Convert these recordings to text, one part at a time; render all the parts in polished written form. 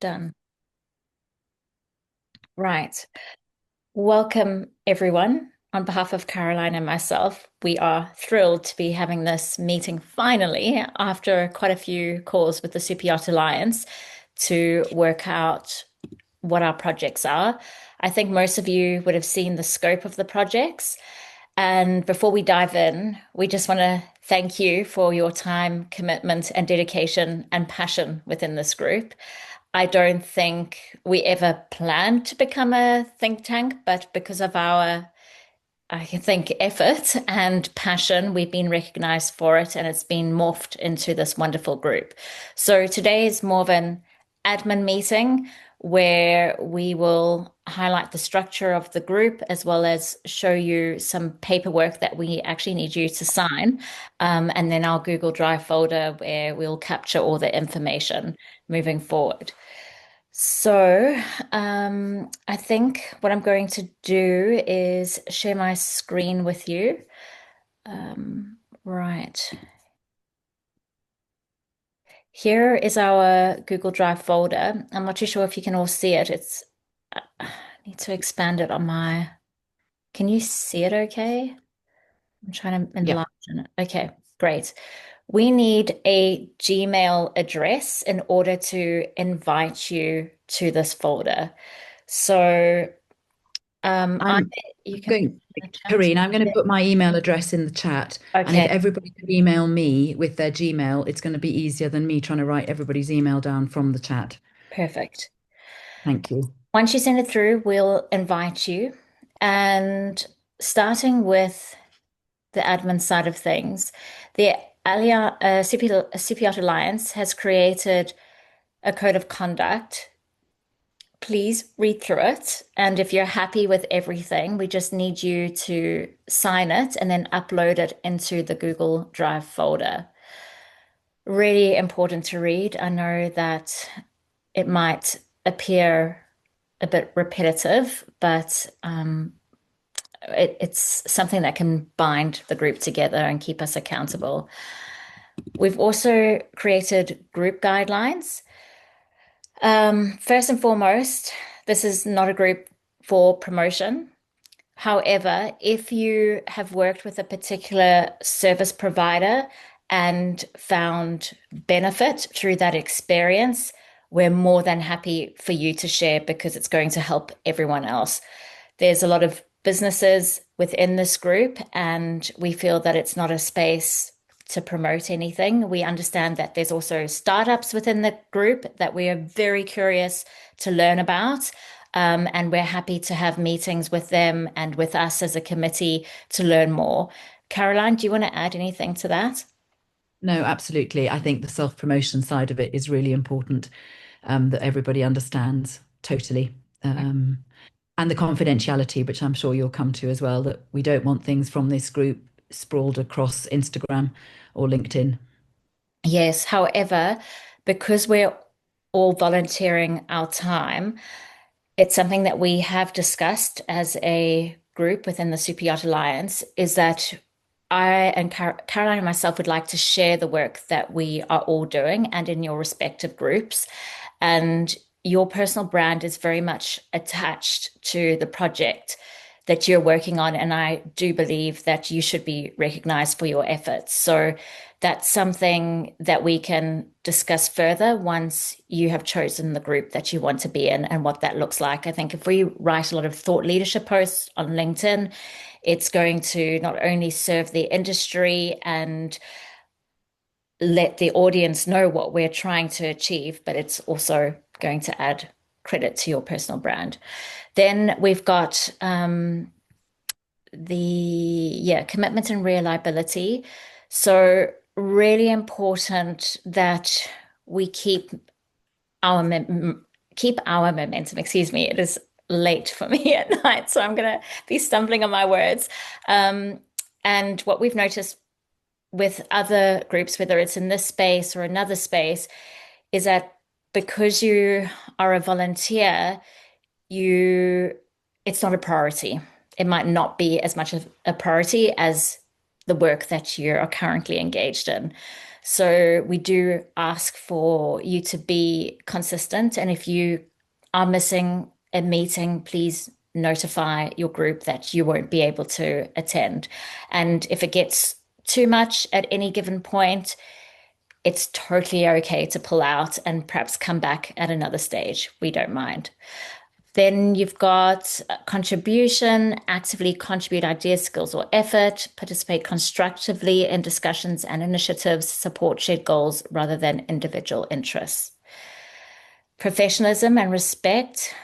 Done. Right. Welcome, everyone. On behalf of Caroline and myself, we are thrilled to be having this meeting finally after quite a few calls with the Super Yacht Alliance to work out what our projects are. I think most of you would have seen the scope of the projects. And before we dive in, we just want to thank you for your time, commitment, and dedication and passion within this group. I don't think we ever planned to become a think tank, but because of our, I think, effort and passion, we've been recognized for it and it's been morphed into this wonderful group. So today is more of an admin meeting where we will highlight the structure of the group as well as show you some paperwork that we actually need you to sign. And then our Google Drive folder where we'll capture all the information moving forward. So, I think what I'm going to do is share my screen with you. Right. Here is our Google Drive folder. I'm not too sure if you can all see it. I need to expand it on my, can you see it okay? I'm trying to Yeah. enlarge it. Okay, great. We need a Gmail address in order to invite you to this folder. So, I I'm you can put going, it in the chat. Karine, I'm going to put my email address in the chat. And if Okay, everybody could email me with their Gmail, it's going to be easier than me trying to write everybody's email down from the chat. perfect. Thank you. Once you send it through, we'll invite you. And starting with the admin side of things, the CPR Alliance has created a code of conduct. Please read through it. And if you're happy with everything, we just need you to sign it and then upload it into the Google Drive folder. Really important to read. I know that it might appear a bit repetitive, but it's something that can bind the group together and keep us accountable. We've also created group guidelines. First and foremost, this is not a group for promotion. However, if you have worked with a particular service provider and found benefit through that experience, we're more than happy for you to share because it's going to help everyone else. There's a lot of businesses within this group, and we feel that it's not a space to promote anything. We understand that there's also startups within the group that we are very curious to learn about. And we're happy to have meetings with them and with us as a committee to learn more. Caroline, do you want to add anything to that? No, absolutely. I think the self-promotion side of it is really important, that everybody understands totally. And the confidentiality, which I'm sure you'll come to as well, that we don't want things from this group sprawled across Instagram or LinkedIn. Yes. However, because we're all volunteering our time, it's something that we have discussed as a group within the Super Yacht Alliance is that I and Caroline and myself would like to share the work that we are all doing and in your respective groups. And your personal brand is very much attached to the project that you're working on. And I do believe that you should be recognized for your efforts. So that's something that we can discuss further once you have chosen the group that you want to be in and what that looks like. I think if we write a lot of thought leadership posts on LinkedIn, it's going to not only serve the industry and let the audience know what we're trying to achieve, but it's also going to add credit to your personal brand. Then we've got the commitment and reliability. So really important that we keep our momentum. Excuse me, it is late for me at night, so I'm gonna be stumbling on my words. And what we've noticed with other groups, whether it's in this space or another space, is that because you are a volunteer, you it's not a priority. It might not be as much of a priority as the work that you are currently engaged in. So we do ask for you to be consistent. And if you are missing a meeting, please notify your group that you won't be able to attend. And if it gets too much at any given point, it's totally okay to pull out and perhaps come back at another stage. We don't mind. Then you've got contribution, actively contribute ideas, skills, or effort, participate constructively in discussions and initiatives, support shared goals rather than individual interests. Professionalism and respect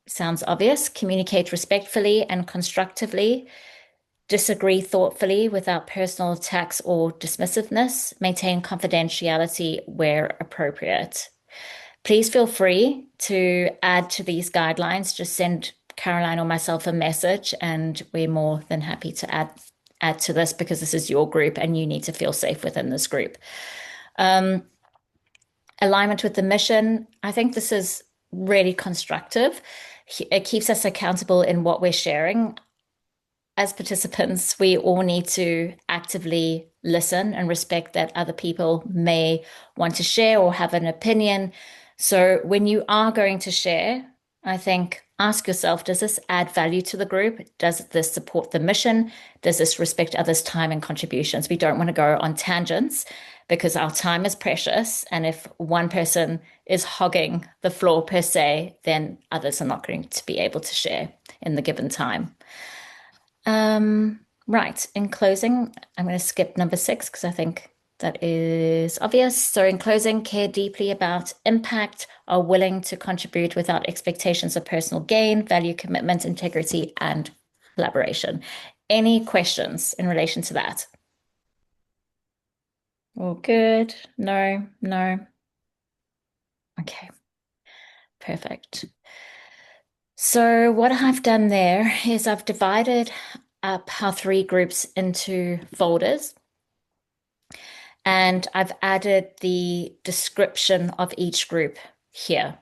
sounds obvious. Communicate respectfully and constructively. Disagree thoughtfully without personal attacks or dismissiveness. Maintain confidentiality where appropriate. Please feel free to add to these guidelines. Just send Caroline or myself a message, and we're more than happy to add to this because this is your group and you need to feel safe within this group. Alignment with the mission. I think this is really constructive. It keeps us accountable in what we're sharing. As participants, we all need to actively listen and respect that other people may want to share or have an opinion. So when you are going to share, I think ask yourself, does this add value to the group? Does this support the mission? Does this respect others' time and contributions? We don't want to go on tangents because our time is precious. And if one person is hogging the floor per se, then others are not going to be able to share in the given time. Right. In closing, I'm going to skip number 6 because I think that is obvious. So in closing, care deeply about impact, are willing to contribute without expectations of personal gain, value, commitment, integrity, and collaboration. Any questions in relation to that? All good? No, no. Okay, perfect. So what I've done there is I've divided up our 3 groups into folders. And I've added the description of each group here.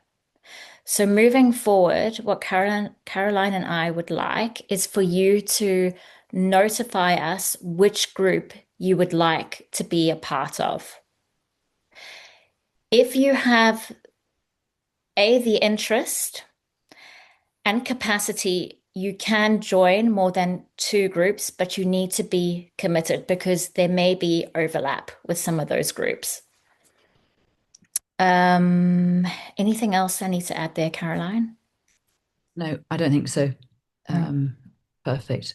So moving forward, what Caroline and I would like is for you to notify us which group you would like to be a part of. If you have the interest and capacity, you can join more than 2 groups, but you need to be committed because there may be overlap with some of those groups. Anything else I need to add there, Caroline? No, I don't think so. Mm. Perfect.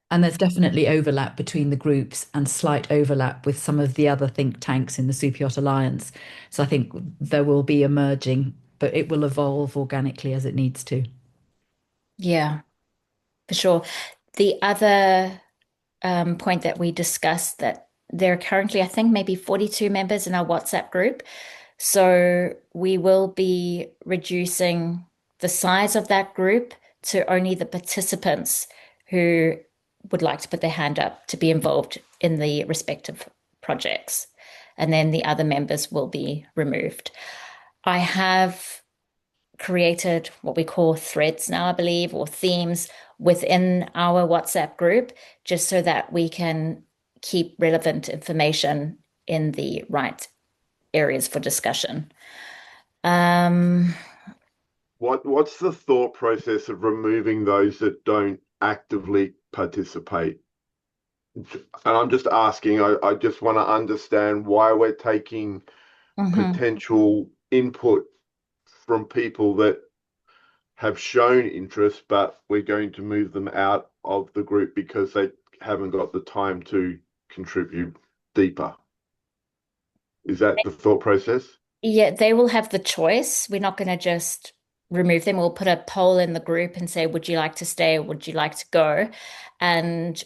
And there's definitely overlap between the groups and slight overlap with some of the other think tanks in the Super Yacht Alliance. So I think there will be a merging, but it will evolve organically as it needs to. Yeah, for sure. The other point that we discussed that there are currently, I think, maybe 42 members in our WhatsApp group. So we will be reducing the size of that group to only the participants who would like to put their hand up to be involved in the respective projects. And then the other members will be removed. I have created what we call threads now, I believe, or themes within our WhatsApp group, just so that we can keep relevant information in the right areas for discussion. What's the thought process of removing those that don't actively participate? And I'm just asking, I just want to understand why we're taking Mhm. potential input from people that have shown interest, but we're going to move them out of the group because they haven't got the time to contribute deeper. Is that the thought process? Yeah, they will have the choice. We're not going to just remove them. We'll put a poll in the group and say, would you like to stay or would you like to go? And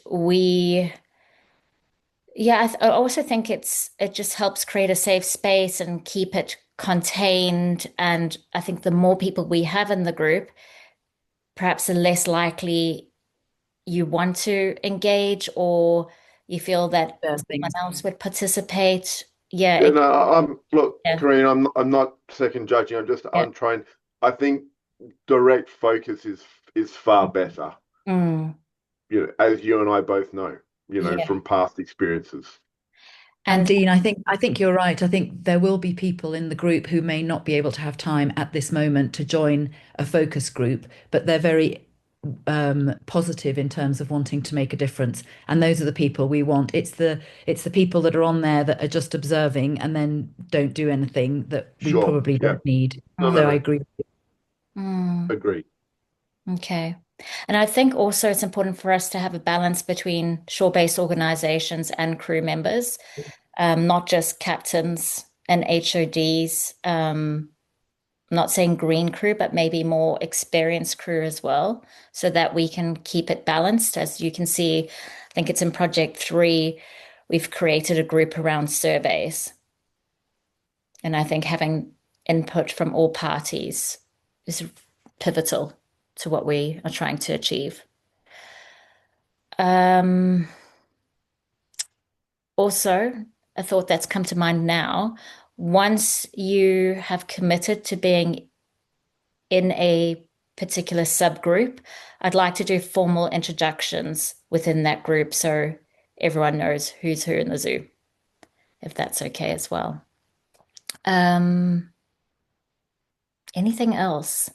yeah, I also think it just helps create a safe space and keep it contained. And I think the more people we have in the group, perhaps the less likely you want to engage or you feel that There are someone things. else would participate. Yeah, Yeah, no, I'm look, yeah. Karine, I'm not second judging. Yeah. I'm trying. I think direct focus is far better. Mm, As you and I both know, yeah. from past experiences. And And Dean, I think you're right. I think there will be people in the group who may not be able to have time at this moment to join a focus group, but they're very positive in terms of wanting to make a difference. And those are the people we want. It's the people that are on there that are just observing and then don't do anything that we Sure. probably Yeah. don't need. No, So I no. agree. Agree. Okay. And I think also it's important for us to have a balance between shore-based organizations and crew members, not just captains and HODs. I'm not saying green crew, but maybe more experienced crew as well, so that we can keep it balanced. As you can see, I think it's in project 3, we've created a group around surveys. And I think having input from all parties is pivotal to what we are trying to achieve. Also, a thought that's come to mind now, once you have committed to being in a particular subgroup, I'd like to do formal introductions within that group so everyone knows who's who in the zoo, if that's okay as well. Anything else?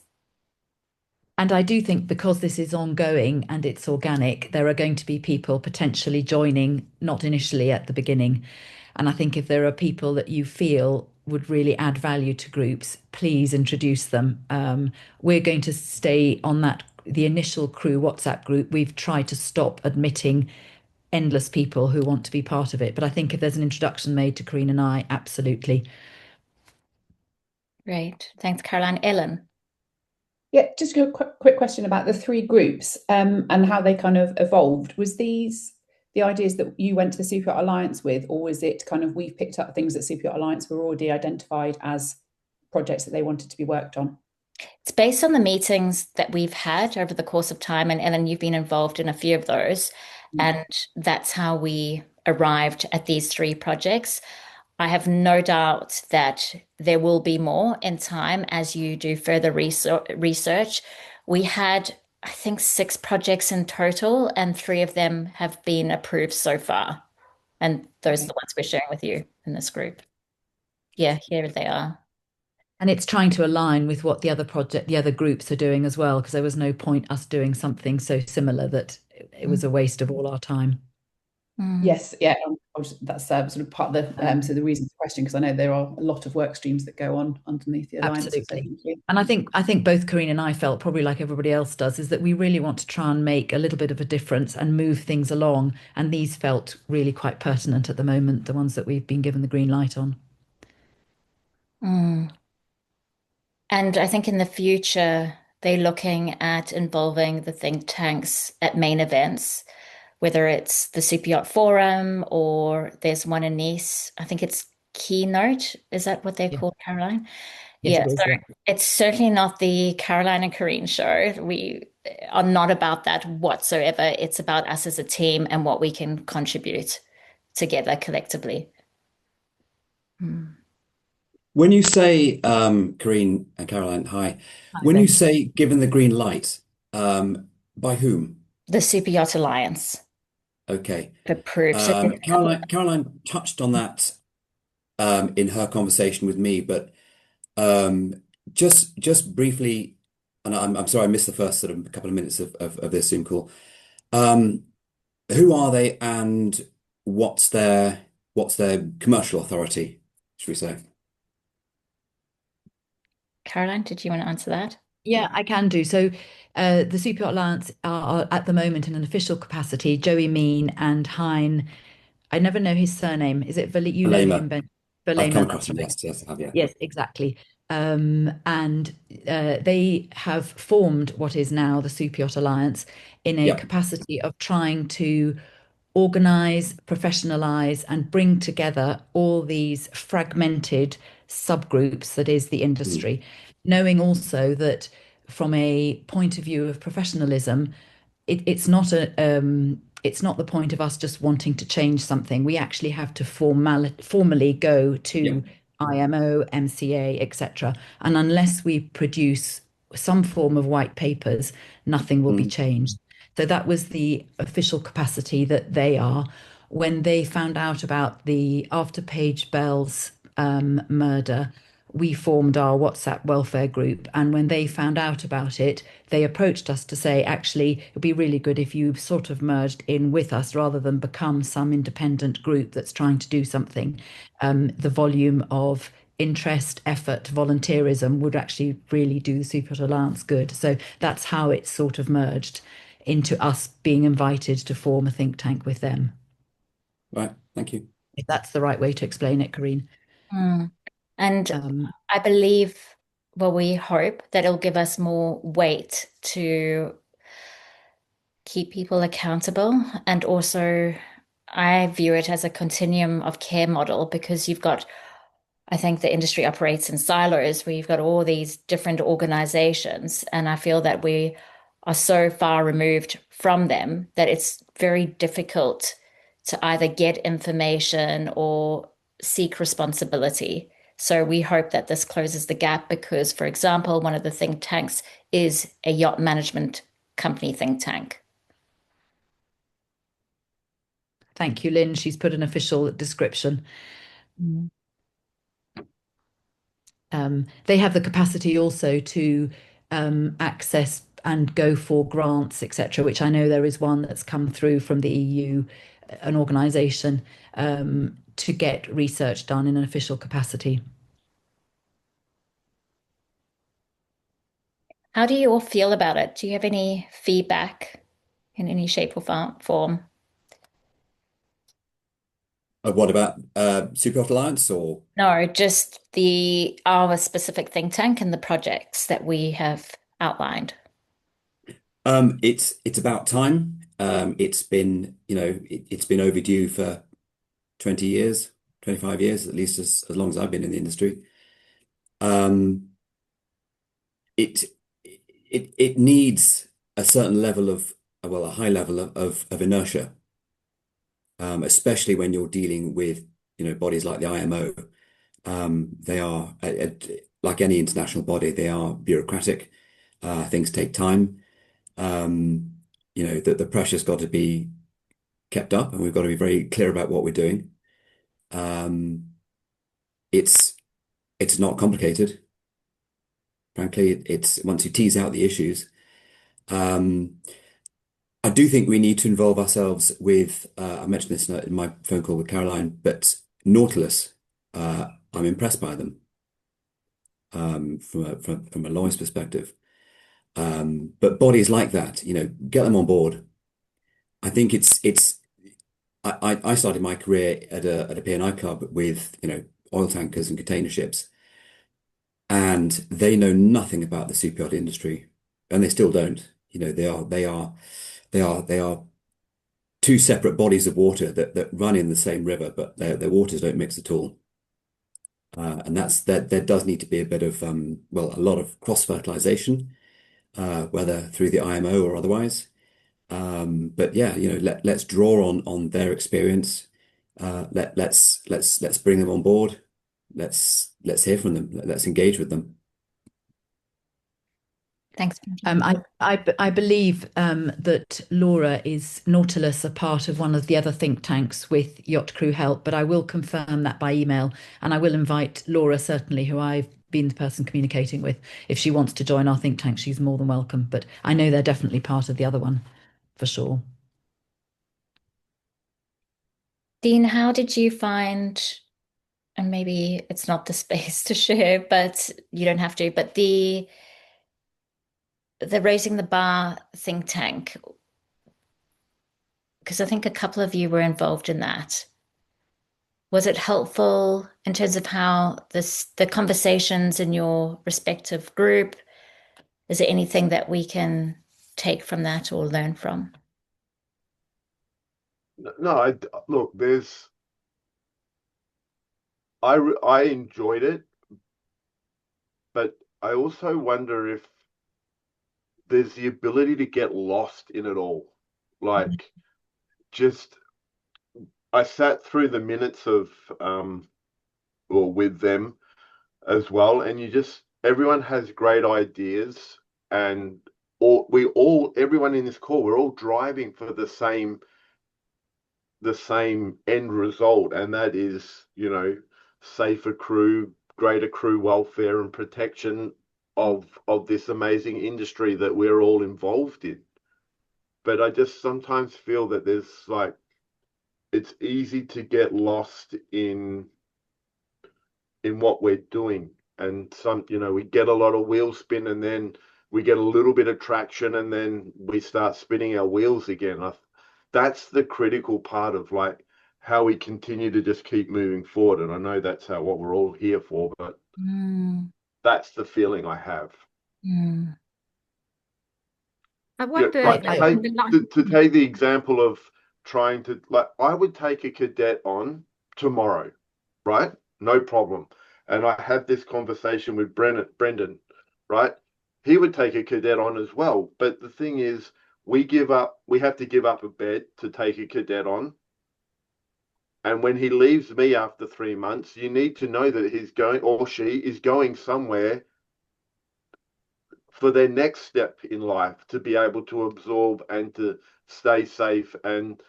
And I do think because this is ongoing and it's organic, there are going to be people potentially joining, not initially at the beginning. And I think if there are people that you feel would really add value to groups, please introduce them. We're going to stay on the initial crew WhatsApp group. We've tried to stop admitting endless people who want to be part of it. But I think if there's an introduction made to Karine and I, absolutely. Great. Thanks, Caroline. Ellen. Yeah, just a quick question about the 3 groups and how they kind of evolved. Was these the ideas that you went to the Super Yacht Alliance with, or was it kind of we've picked up things that Super Yacht Alliance were already identified as projects that they wanted to be worked on? It's based on the meetings that we've had over the course of time, and Ellen, you've been involved in a few of those, and that's how we arrived at these 3 projects. I have no doubt that there will be more in time as you do further research. We had, I think, 6 projects in total, and 3 of them have been approved so far. And those are the ones we're sharing with you in this group. Yeah, here they are. And it's trying to align with what the other groups are doing as well, because there was no point us doing something so similar that it was a waste of all our time. Yes, yeah, that's sort of part of the so the reason for the question, because I know there are a lot of work streams that go on underneath the alliance. Absolutely. And I think both Karine and I felt probably like everybody else does, is that we really want to try and make a little bit of a difference and move things along. And these felt really quite pertinent at the moment, the ones that we've been given the green light on. And I think in the future, they're looking at involving the think tanks at main events, whether it's the Super Yacht Forum or there's one in Nice. I think it's Keynote. Is that what they're called, Caroline? Yes, Yeah, it is, so yeah. it's certainly not the Caroline and Karine show. We are not about that whatsoever. It's about us as a team and what we can contribute together collectively. When you say, Karine and Caroline, hi. When you say given the green light, by whom? The Super Yacht Alliance Okay. approved. So Caroline touched on that in her conversation with me, but just briefly, and I'm sorry I missed the first sort of couple of minutes of this Zoom call. Who are they and what's their commercial authority, should we say? Caroline, did you want to answer that? Yeah, I can do. So the Super Yacht Alliance are at the moment in an official capacity, Joey Mean and Hein. I never know his surname. Is it you know him, Ben? I've come Verlamer, across that's him, right. yes, I have, yeah. Yes, exactly. And they have formed what is now the Super Yacht Alliance in a Yeah. capacity of trying to organize, professionalize, and bring together all these fragmented subgroups that is the industry, knowing also that from a point of view of professionalism, it's not the point of us just wanting to change something. We actually have to formally go to IMO, MCA, etc. And unless we produce some form of white papers, nothing will be changed. So that was the official capacity that they are. when they found out about the Afterpage Bells murder, we formed our WhatsApp welfare group. And when they found out about it, they approached us to say, actually, it'd be really good if you sort of merged in with us rather than become some independent group that's trying to do something. The volume of interest, effort, volunteerism would actually really do the Super Yacht Alliance good. So that's how it sort of merged into us being invited to form a think tank with them. Right, thank you. If that's the right way to explain it, Karine. And I believe, well, we hope that it'll give us more weight to keep people accountable. And also, I view it as a continuum of care model, because you've got, I think the industry operates in silos where you've got all these different organizations. And I feel that we are so far removed from them that it's very difficult to either get information or seek responsibility. So we hope that this closes the gap because, for example, one of the think tanks is a yacht management company think tank. Thank you, Lynn. She's put an official description. They have the capacity also to access and go for grants, etc., which I know there is one that's come through from the EU, an organisation, to get research done in an official capacity. How do you all feel about it? Do you have any feedback in any shape or form? What about Super Yacht Alliance or? No, just our specific think tank and the projects that we have outlined. It's about time. It's been, it's been overdue for 20 years, 25 years, at least as long as I've been in the industry. It needs a certain level of, well, a high level of inertia, especially when you're dealing with, bodies like the IMO. They are, like any international body, they are bureaucratic. Things take time. The pressure's got to be kept up, and we've got to be very clear about what we're doing. It's not complicated. Frankly, it's once you tease out the issues. I do think we need to involve ourselves with, I mentioned this in my phone call with Caroline, but Nautilus, I'm impressed by them from a lawyer's perspective. But bodies like that, get them on board. I think I started my career at a P&I club with, oil tankers and container ships, and they know nothing about the super yacht industry, and they still don't. They are two separate bodies of water that run in the same river, but their waters don't mix at all. And there does need to be a bit of a lot of cross-fertilization, whether through the IMO or otherwise. But yeah, let's draw on their experience. Let's bring them on board. Let's hear from them. Let's engage with them. Thanks. I believe that Laura is Nautilus, a part of one of the other think tanks with Yacht Crew Help, but I will confirm that by email, and I will invite Laura, certainly, who I've been the person communicating with. If she wants to join our think tank, she's more than welcome, but I know they're definitely part of the other one, for sure. Dean, how did you find, and maybe it's not the space to share, but you don't have to, but the Raising the Bar think tank, because I think a couple of you were involved in that. Was it helpful in terms of how the conversations in your respective group? Is there anything that we can take from that or learn from? No, look, I enjoyed it, but I also wonder if there's the ability to get lost in it all. Like, I sat through the minutes of or with them as well, and everyone has great ideas, and everyone in this call, we're all driving for the the same end result, and that is, safer crew, greater crew welfare and protection of this amazing industry that we're all involved in. But I just sometimes feel that there's it's easy to get lost in what we're doing. And we get a lot of wheel spin, and then we get a little bit of traction, and then we start spinning our wheels again. That's the critical part of how we continue to just keep moving forward. And I know that's what we're all here for, but that's the feeling I have. I wonder to take the example of trying to, I would take a cadet on tomorrow, right? No problem. And I had this conversation with Brendan, right? He would take a cadet on as well. But the thing is, we have to give up a bed to take a cadet on. And when he leaves me after 3 months, you need to know that he's going, or she is going somewhere for their next step in life, to be able to absorb and to stay safe and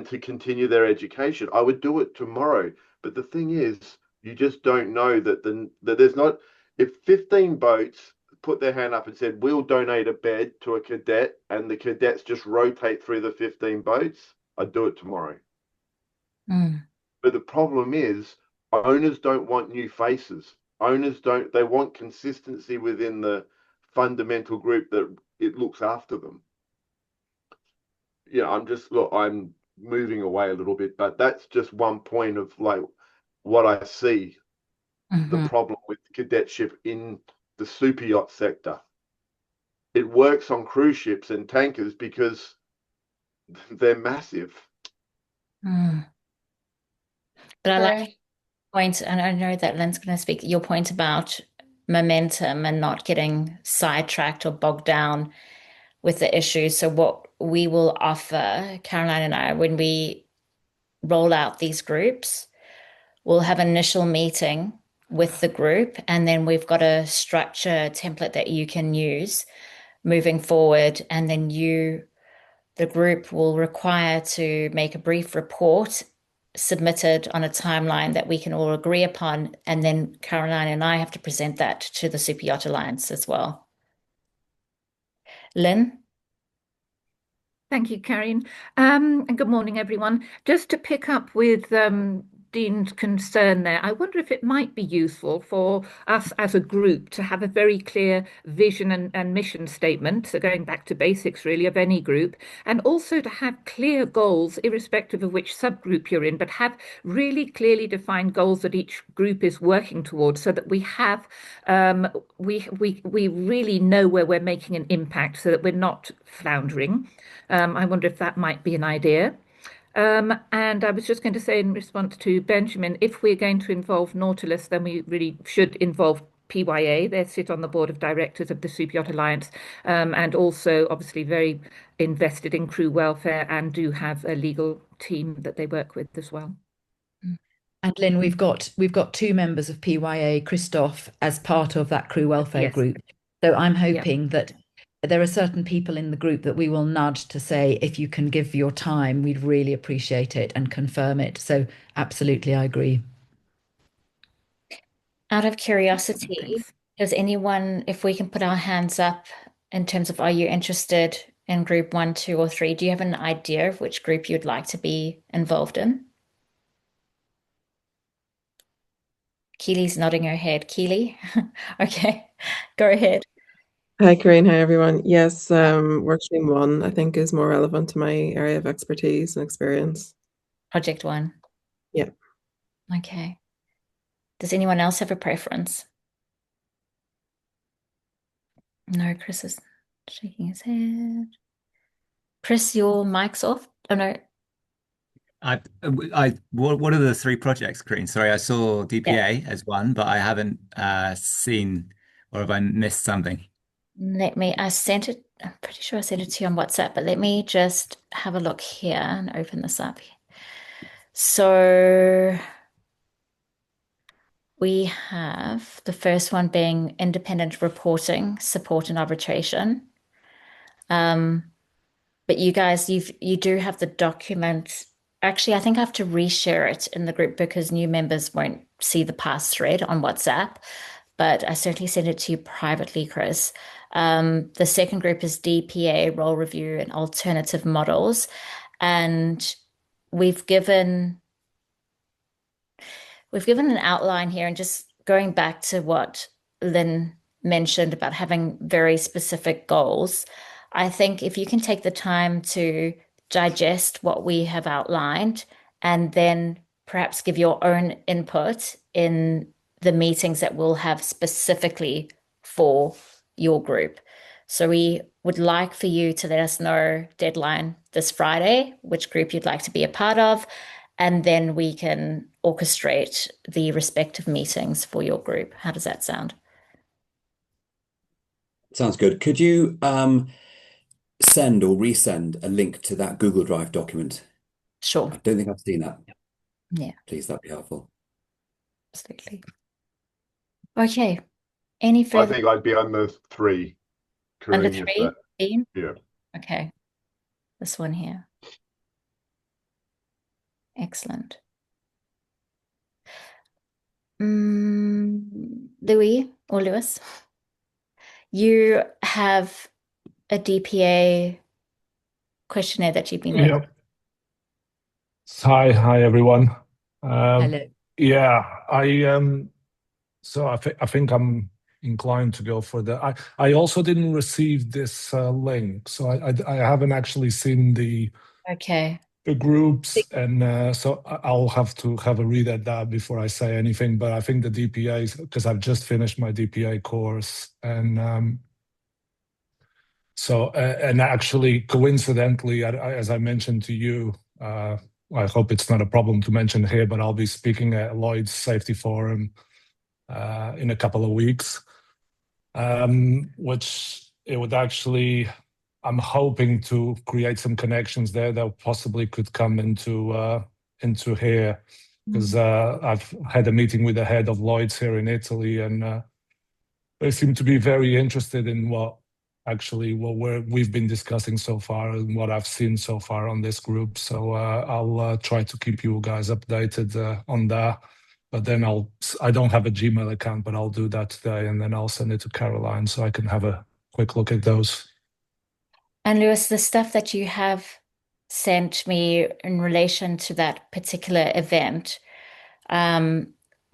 to continue their education. I would do it tomorrow. But the thing is, you just don't know that there's not, if 15 boats put their hand up and said, we'll donate a bed to a cadet, and the cadets just rotate through the 15 boats, I'd do it tomorrow. But the problem is, owners don't want new faces. They want consistency within the fundamental group that it looks after them. I'm moving away a little bit, but that's just one point of what I see the problem with cadetship in the super yacht sector. It works on cruise ships and tankers because they're massive. But I like your point, and I know that Lynn's going to speak, your point about momentum and not getting sidetracked or bogged down with the issue. So what we will offer, Caroline and I, when we roll out these groups, we'll have an initial meeting with the group, and then we've got a structure template that you can use moving forward. And then the group will require to make a brief report submitted on a timeline that we can all agree upon. And then Caroline and I have to present that to the Super Yacht Alliance as well. Lynn? Thank you, Karine. And good morning, everyone. Just to pick up with Dean's concern there, I wonder if it might be useful for us as a group to have a very clear vision and mission statement, so going back to basics really of any group, and also to have clear goals, irrespective of which subgroup you're in, but have really clearly defined goals that each group is working towards, so that we have we really know where we're making an impact, so that we're not floundering. I wonder if that might be an idea. And I was just going to say, in response to Benjamin, if we're going to involve Nautilus, then we really should involve PYA. They sit on the board of directors of the Super Yacht Alliance, and also obviously very invested in crew welfare, and do have a legal team that they work with as well. And Lynn, we've got 2 members of PYA, Christoph, as part of that crew welfare group. So I'm hoping that there are certain people in the group that we will nudge to say, if you can give your time, we'd really appreciate it, and confirm it. So absolutely, I agree. Out of curiosity, does anyone, if we can put our hands up in terms of, are you interested in group 1, 2, or 3? Do you have an idea of which group you'd like to be involved in? Keely's nodding her head. Keely? Okay, go ahead. Hi, Karine. Hi, everyone. Yes, workstream 1, I think, is more relevant to my area of expertise and experience. Project 1. Yeah. Okay. Does anyone else have a preference? No, Chris is shaking his head. Chris, your mic's off. Oh, no. What are the 3 projects, Karine? Sorry, I saw DPA as one, but I haven't seen, or have I missed something? I sent it, I'm pretty sure I sent it to you on WhatsApp, but let me just have a look here and open this up. So we have the first one being independent reporting, support and arbitration. but you guys, you do have the document. Actually, I think I have to reshare it in the group because new members won't see the past thread on WhatsApp. But I certainly sent it to you privately, Chris. The second group is DPA, role review and alternative models. And we've given an outline here, and just going back to what Lynn mentioned about having very specific goals. I think if you can take the time to digest what we have outlined and then perhaps give your own input in the meetings that we'll have specifically for your group. So we would like for you to let us know deadline this Friday, which group you'd like to be a part of, and then we can orchestrate the respective meetings for your group. How does that sound? Sounds good. Could you send or resend a link to that Google Drive document? Sure. I don't think I've seen that. Yeah, Please, that'd be helpful. absolutely. Okay. Any I further think I'd be on the 3, under Karine, if 3, that. Dean? Yeah. Okay. This one here. Excellent. Louis or Lewis, you have a DPA questionnaire that you've been working. Yep. Hi everyone. Hello. Yeah, so I think I'm inclined to go for the. I also didn't receive this link, so I haven't actually seen the Okay. groups, and so I'll have to have a read at that before I say anything. But I think the DPA, because I've just finished my DPA course, and so and actually coincidentally, as I mentioned to you, I hope it's not a problem to mention here, but I'll be speaking at Lloyd's Safety Forum in a couple of weeks, which it would actually, I'm hoping to create some connections there that possibly could come into here, because I've had a meeting with the head of Lloyd's here in Italy, and they seem to be very interested in what we've been discussing so far and what I've seen so far on this group. So I'll try to keep you guys updated on that. But then I don't have a Gmail account, but I'll do that today, and then I'll send it to Caroline so I can have a quick look at those. And Lewis, the stuff that you have sent me in relation to that particular event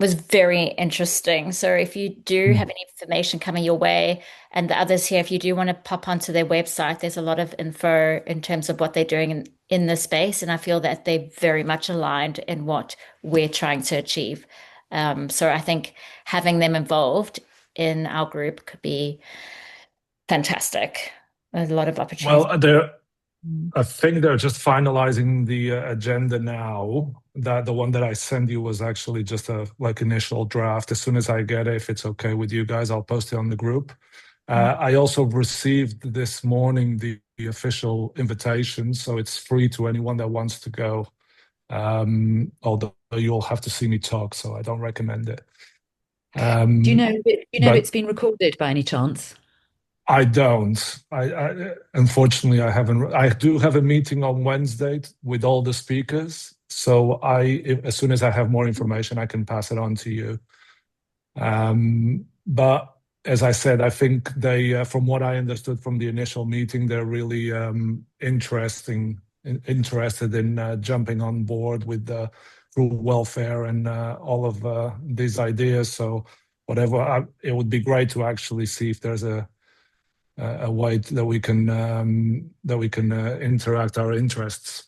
was very interesting. So if you do have any information coming your way, and the others here, if you do want to pop onto their website, there's a lot of info in terms of what they're doing in this space. And I feel that they're very much aligned in what we're trying to achieve. So I think having them involved in our group could be fantastic. There's a lot of opportunities. Well, I think they're just finalizing the agenda now. That the one that I sent you was actually just a initial draft. As soon as I get it, if it's okay with you guys, I'll post it on the group. I also received this morning the official invitation, so it's free to anyone that wants to go. Although you'll have to see me talk, so I don't recommend it. Do you know it's been recorded by any chance? I don't. Unfortunately, I haven't. I do have a meeting on Wednesday with all the speakers. So as soon as I have more information, I can pass it on to you. But as I said, I think they, from what I understood from the initial meeting, they're really interested in jumping on board with the rural welfare and all of these ideas. So whatever, it would be great to actually see if there's a way that we can interact our interests.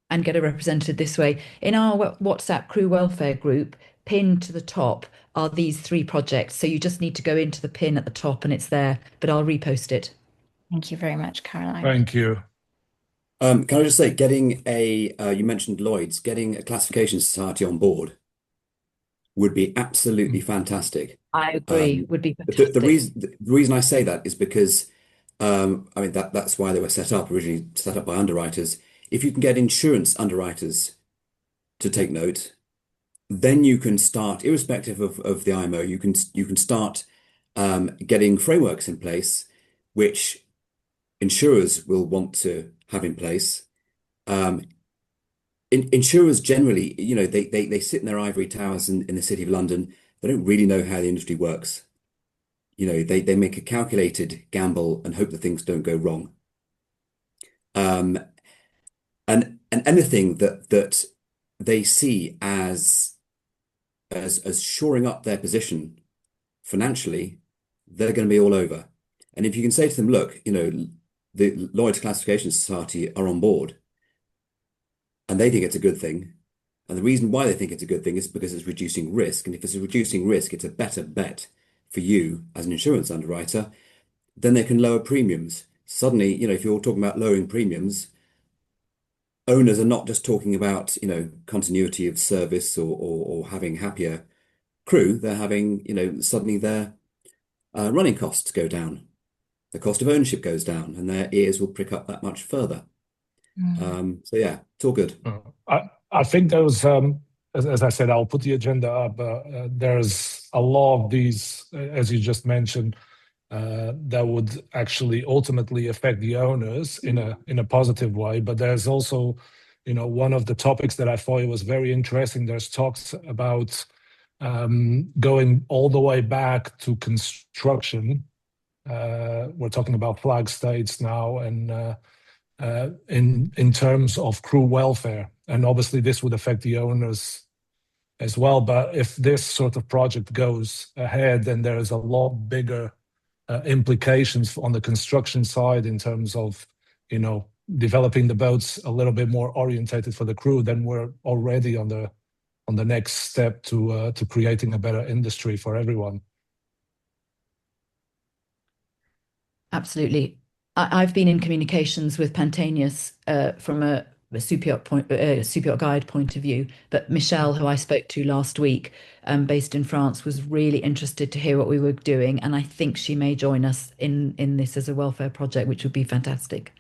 And get a representative this way. In our WhatsApp crew welfare group, pinned to the top are these 3 projects. So you just need to go into the pin at the top and it's there, but I'll repost it. Thank you very much, Caroline. Thank you. Can I just say, you mentioned Lloyd's, getting a classification society on board would be absolutely fantastic. I agree, would be fantastic. The reason I say that is because, that's why they were originally set up by underwriters. If you can get insurance underwriters to take note, then you can start, irrespective of the IMO, you can start getting frameworks in place, which insurers will want to have in place. Insurers generally, they sit in their ivory towers in the City of London. They don't really know how the industry works. They make a calculated gamble and hope that things don't go wrong. And anything that they see as shoring up their position financially, they're going to be all over. And if you can say to them, look, the Lloyd's Classification Society are on board, and they think it's a good thing. And the reason why they think it's a good thing is because it's reducing risk. And if it's reducing risk, it's a better bet for you as an insurance underwriter. Then they can lower premiums. Suddenly, if you're talking about lowering premiums, owners are not just talking about, continuity of service or having happier crew. They're having, suddenly their running costs go down. The cost of ownership goes down, and their ears will prick up that much further. So yeah, it's all good. I think those, as I said, I'll put the agenda up. There's a lot of these, as you just mentioned, that would actually ultimately affect the owners in a positive way. But there's also, one of the topics that I thought it was very interesting. There's talks about going all the way back to construction. We're talking about flag states now, and in terms of crew welfare, and obviously this would affect the owners as well. But if this sort of project goes ahead, then there is a lot bigger implications on the construction side in terms of developing the boats a little bit more orientated for the crew. Then we're already on the next step to creating a better industry for everyone. Absolutely. I've been in communications with Pantanius from a super yacht guide point of view, but Michelle, who I spoke to last week, based in France, was really interested to hear what we were doing, and I think she may join us in this as a welfare project, which would be fantastic.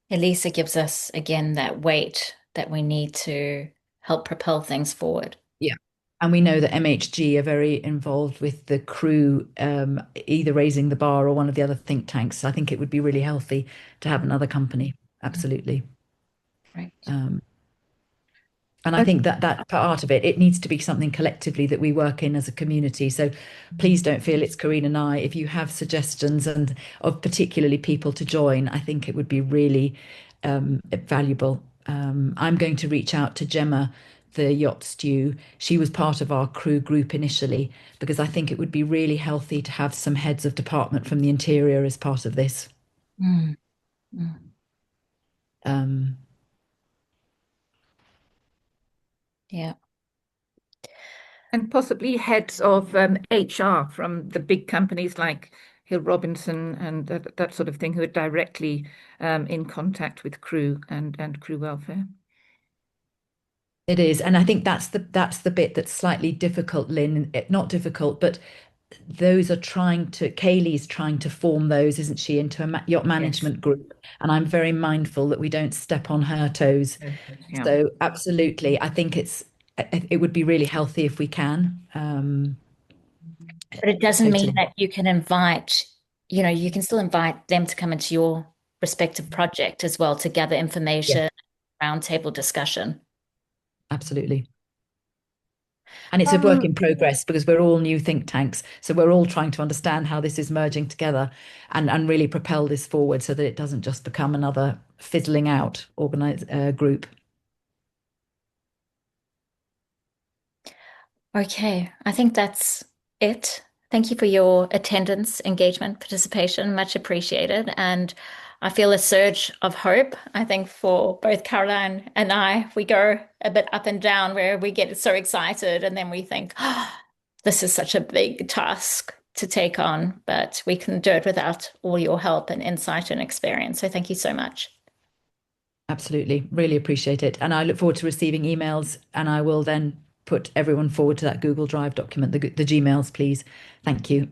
Elisa gives us again that weight that we need to help propel things forward. Yeah. And we know that MHG are very involved with the crew, either raising the bar or one of the other think tanks. I think it would be really healthy to have another company. Absolutely. Right. And I think that part of it needs to be something collectively that we work in as a community. So please don't feel it's Karine and I. If you have suggestions and of particularly people to join, I think it would be really valuable. I'm going to reach out to Gemma, the yacht stew. She was part of our crew group initially, because I think it would be really healthy to have some heads of department from the interior as part of this. Yeah. And possibly heads of HR from the big companies like Hill Robinson and that sort of thing, who are directly in contact with crew and crew welfare. It is, and I think that's the bit that's slightly difficult, Lynn. Not difficult, but those are Kaylee's trying to form those, isn't she, into a yacht management group, and I'm very mindful that we don't step on her toes. Yeah. So absolutely, I think it would be really healthy if we can. But it doesn't mean that you can invite, you can still invite them to come into your respective project as well to gather information, roundtable discussion. Absolutely. And it's a work in progress, because we're all new think tanks. So we're all trying to understand how this is merging together and really propel this forward so that it doesn't just become another fizzling out organized group. Okay, I think that's it. Thank you for your attendance, engagement, participation, much appreciated. And I feel a surge of hope, I think, for both Caroline and I. We go a bit up and down where we get so excited and then we think, this is such a big task to take on, but we can do it without all your help and insight and experience. So thank you so much. Absolutely. Really appreciate it. And I look forward to receiving emails, and I will then put everyone forward to that Google Drive document, the Gmails, please. Thank you.